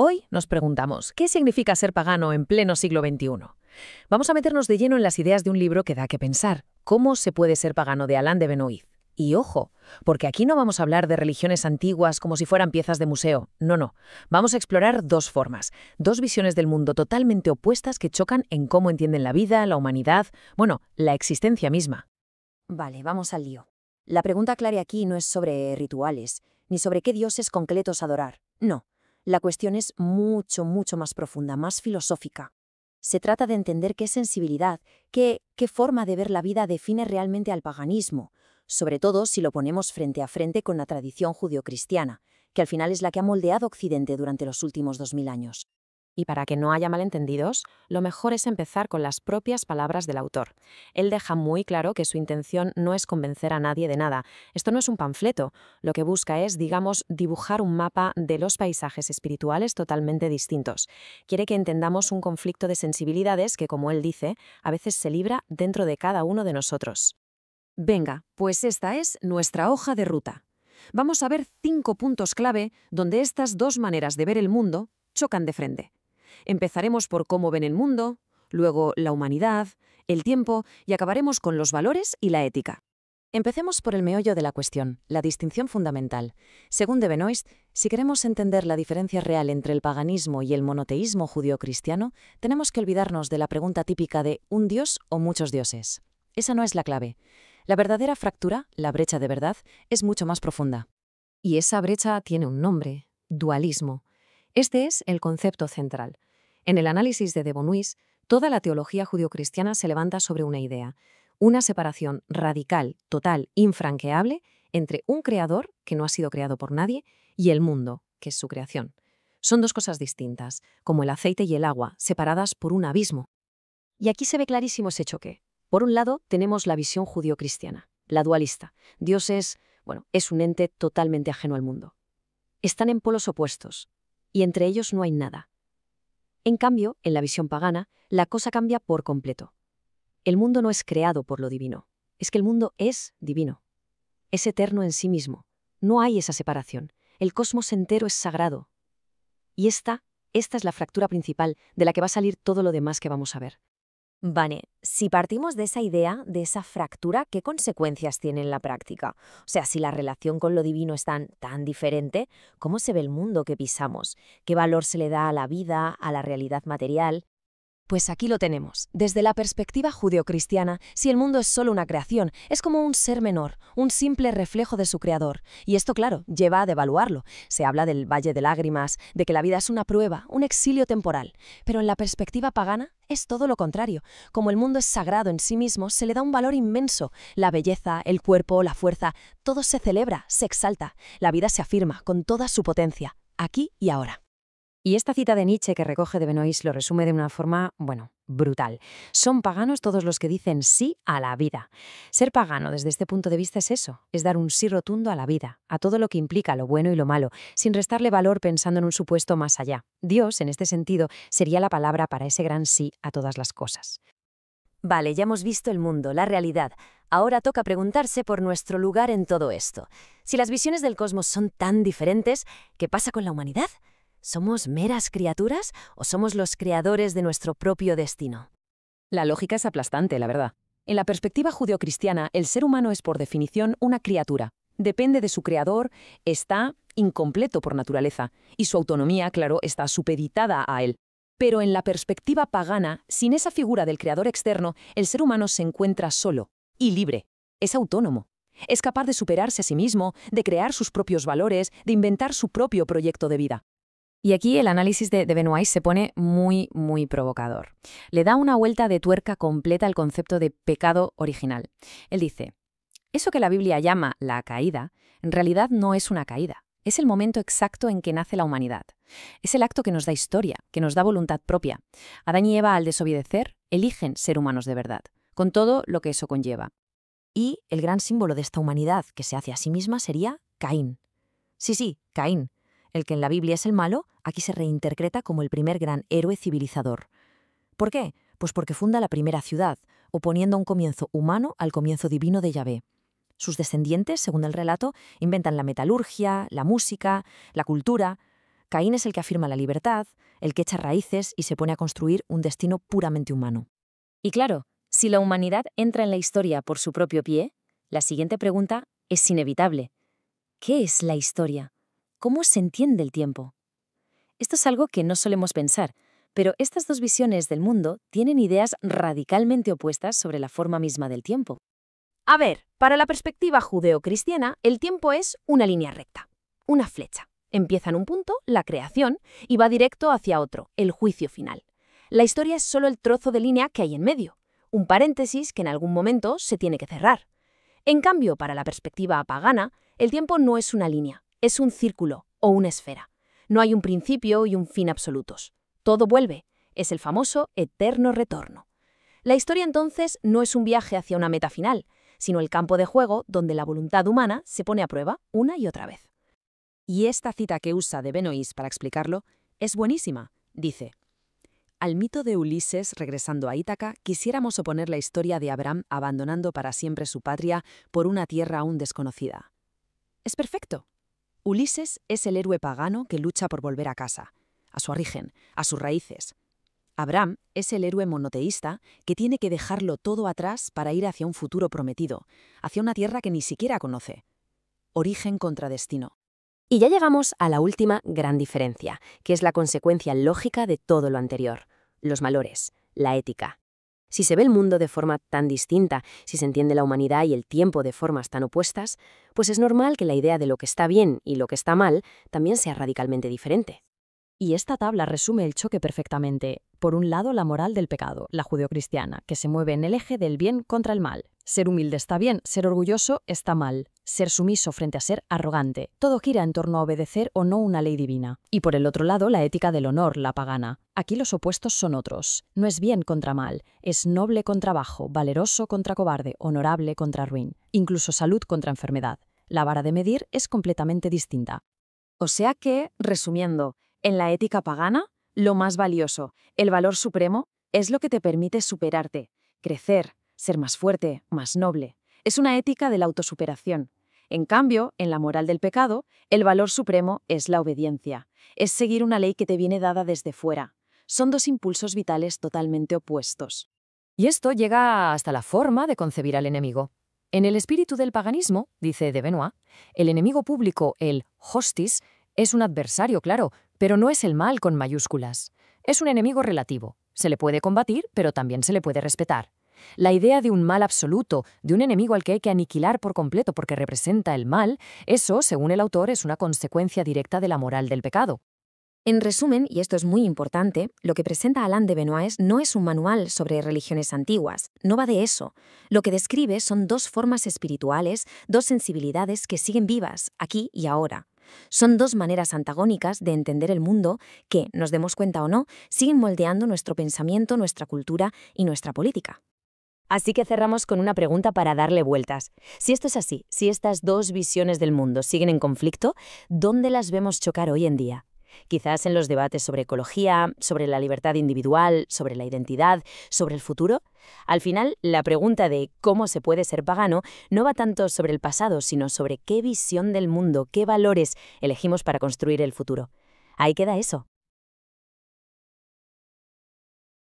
Hoy nos preguntamos, ¿qué significa ser pagano en pleno siglo XXI? Vamos a meternos de lleno en las ideas de un libro que da que pensar, ¿Cómo se puede ser pagano?, de Alain de Benoist. Y ojo, porque aquí no vamos a hablar de religiones antiguas como si fueran piezas de museo. No. Vamos a explorar dos formas, dos visiones del mundo totalmente opuestas que chocan en cómo entienden la vida, la humanidad, bueno, la existencia misma. Vale, vamos al lío. La pregunta clave aquí no es sobre rituales, ni sobre qué dioses concretos adorar. No, la cuestión es mucho más profunda, más filosófica. Se trata de entender qué sensibilidad, qué forma de ver la vida define realmente al paganismo, sobre todo si lo ponemos frente a frente con la tradición judeocristiana, que al final es la que ha moldeado Occidente durante los últimos 2000 años. Y para que no haya malentendidos, lo mejor es empezar con las propias palabras del autor. Él deja muy claro que su intención no es convencer a nadie de nada. Esto no es un panfleto. Lo que busca es, digamos, dibujar un mapa de los paisajes espirituales totalmente distintos. Quiere que entendamos un conflicto de sensibilidades que, como él dice, a veces se libra dentro de cada uno de nosotros. Venga, pues esta es nuestra hoja de ruta. Vamos a ver 5 puntos clave donde estas dos maneras de ver el mundo chocan de frente. Empezaremos por cómo ven el mundo, luego la humanidad, el tiempo y acabaremos con los valores y la ética. Empecemos por el meollo de la cuestión, la distinción fundamental. Según de Benoist, si queremos entender la diferencia real entre el paganismo y el monoteísmo judío-cristiano, tenemos que olvidarnos de la pregunta típica de ¿un dios o muchos dioses? Esa no es la clave. La verdadera fractura, la brecha de verdad, es mucho más profunda. Y esa brecha tiene un nombre: dualismo. Este es el concepto central. En el análisis de Benoist, toda la teología judio-cristiana se levanta sobre una idea: una separación radical, total, infranqueable entre un creador, que no ha sido creado por nadie, y el mundo, que es su creación. Son dos cosas distintas, como el aceite y el agua, separadas por un abismo. Y aquí se ve clarísimo ese choque. Por un lado, tenemos la visión judío-cristiana, la dualista. Dios es un ente totalmente ajeno al mundo. Están en polos opuestos, y entre ellos no hay nada. En cambio, en la visión pagana, la cosa cambia por completo. El mundo no es creado por lo divino, es que el mundo es divino. Es eterno en sí mismo. No hay esa separación. El cosmos entero es sagrado. Y esta es la fractura principal de la que va a salir todo lo demás que vamos a ver. Vale, si partimos de esa idea, de esa fractura, ¿qué consecuencias tiene en la práctica? O sea, si la relación con lo divino es tan diferente, ¿cómo se ve el mundo que pisamos? ¿Qué valor se le da a la vida, a la realidad material? Pues aquí lo tenemos. Desde la perspectiva judeocristiana, si el mundo es solo una creación, es como un ser menor, un simple reflejo de su creador. Y esto, claro, lleva a devaluarlo. Se habla del valle de lágrimas, de que la vida es una prueba, un exilio temporal. Pero en la perspectiva pagana es todo lo contrario. Como el mundo es sagrado en sí mismo, se le da un valor inmenso. La belleza, el cuerpo, la fuerza, todo se celebra, se exalta. La vida se afirma con toda su potencia, aquí y ahora. Y esta cita de Nietzsche que recoge de Benoist lo resume de una forma, brutal. Son paganos todos los que dicen sí a la vida. Ser pagano desde este punto de vista es eso, es dar un sí rotundo a la vida, a todo lo que implica lo bueno y lo malo, sin restarle valor pensando en un supuesto más allá. Dios, en este sentido, sería la palabra para ese gran sí a todas las cosas. Vale, ya hemos visto el mundo, la realidad. Ahora toca preguntarse por nuestro lugar en todo esto. Si las visiones del cosmos son tan diferentes, ¿qué pasa con la humanidad? ¿Somos meras criaturas o somos los creadores de nuestro propio destino? La lógica es aplastante, la verdad. En la perspectiva judeocristiana, el ser humano es por definición una criatura. Depende de su creador, está incompleto por naturaleza, y su autonomía, claro, está supeditada a él. Pero en la perspectiva pagana, sin esa figura del creador externo, el ser humano se encuentra solo y libre. Es autónomo. Es capaz de superarse a sí mismo, de crear sus propios valores, de inventar su propio proyecto de vida. Y aquí el análisis de Benoist se pone muy provocador. Le da una vuelta de tuerca completa al concepto de pecado original. Él dice: eso que la Biblia llama la caída, en realidad no es una caída. Es el momento exacto en que nace la humanidad. Es el acto que nos da historia, que nos da voluntad propia. Adán y Eva, al desobedecer, eligen ser humanos de verdad, con todo lo que eso conlleva. Y el gran símbolo de esta humanidad que se hace a sí misma sería Caín. Sí, Caín. El que en la Biblia es el malo, aquí se reinterpreta como el primer gran héroe civilizador. ¿Por qué? Pues porque funda la primera ciudad, oponiendo un comienzo humano al comienzo divino de Yahvé. Sus descendientes, según el relato, inventan la metalurgia, la música, la cultura. Caín es el que afirma la libertad, el que echa raíces y se pone a construir un destino puramente humano. Y claro, si la humanidad entra en la historia por su propio pie, la siguiente pregunta es inevitable. ¿Qué es la historia? ¿Cómo se entiende el tiempo? Esto es algo que no solemos pensar, pero estas dos visiones del mundo tienen ideas radicalmente opuestas sobre la forma misma del tiempo. A ver, para la perspectiva judeocristiana, el tiempo es una línea recta, una flecha. Empieza en un punto, la creación, y va directo hacia otro, el juicio final. La historia es solo el trozo de línea que hay en medio, un paréntesis que en algún momento se tiene que cerrar. En cambio, para la perspectiva pagana, el tiempo no es una línea, es un círculo o una esfera. No hay un principio y un fin absolutos. Todo vuelve, es el famoso eterno retorno. La historia entonces no es un viaje hacia una meta final, sino el campo de juego donde la voluntad humana se pone a prueba una y otra vez. Y esta cita que usa de Benoist para explicarlo es buenísima. Dice: al mito de Ulises regresando a Ítaca, quisiéramos oponer la historia de Abraham abandonando para siempre su patria por una tierra aún desconocida. Es perfecto. Ulises es el héroe pagano que lucha por volver a casa, a su origen, a sus raíces. Abraham es el héroe monoteísta que tiene que dejarlo todo atrás para ir hacia un futuro prometido, hacia una tierra que ni siquiera conoce. Origen contra destino. Y ya llegamos a la última gran diferencia, que es la consecuencia lógica de todo lo anterior: los valores, la ética. Si se ve el mundo de forma tan distinta, si se entiende la humanidad y el tiempo de formas tan opuestas, pues es normal que la idea de lo que está bien y lo que está mal también sea radicalmente diferente. Y esta tabla resume el choque perfectamente. Por un lado, la moral del pecado, la judeocristiana, que se mueve en el eje del bien contra el mal. Ser humilde está bien, ser orgulloso está mal. Ser sumiso frente a ser arrogante. Todo gira en torno a obedecer o no una ley divina. Y por el otro lado, la ética del honor, la pagana. Aquí los opuestos son otros. No es bien contra mal, es noble contra bajo, valeroso contra cobarde, honorable contra ruin. Incluso salud contra enfermedad. La vara de medir es completamente distinta. O sea que, resumiendo, en la ética pagana, lo más valioso, el valor supremo, es lo que te permite superarte, crecer, ser más fuerte, más noble. Es una ética de la autosuperación. En cambio, en la moral del pecado, el valor supremo es la obediencia. Es seguir una ley que te viene dada desde fuera. Son dos impulsos vitales totalmente opuestos. Y esto llega hasta la forma de concebir al enemigo. En el espíritu del paganismo, dice de Benoist, el enemigo público, el hostis, es un adversario, claro, pero no es el mal con mayúsculas. Es un enemigo relativo. Se le puede combatir, pero también se le puede respetar. La idea de un mal absoluto, de un enemigo al que hay que aniquilar por completo porque representa el mal, eso, según el autor, es una consecuencia directa de la moral del pecado. En resumen, y esto es muy importante, lo que presenta Alain de Benoist no es un manual sobre religiones antiguas, no va de eso. Lo que describe son dos formas espirituales, dos sensibilidades que siguen vivas, aquí y ahora. Son dos maneras antagónicas de entender el mundo que, nos demos cuenta o no, siguen moldeando nuestro pensamiento, nuestra cultura y nuestra política. Así que cerramos con una pregunta para darle vueltas. Si esto es así, si estas dos visiones del mundo siguen en conflicto, ¿dónde las vemos chocar hoy en día? Quizás en los debates sobre ecología, sobre la libertad individual, sobre la identidad, sobre el futuro. Al final, la pregunta de cómo se puede ser pagano no va tanto sobre el pasado, sino sobre qué visión del mundo, qué valores elegimos para construir el futuro. Ahí queda eso.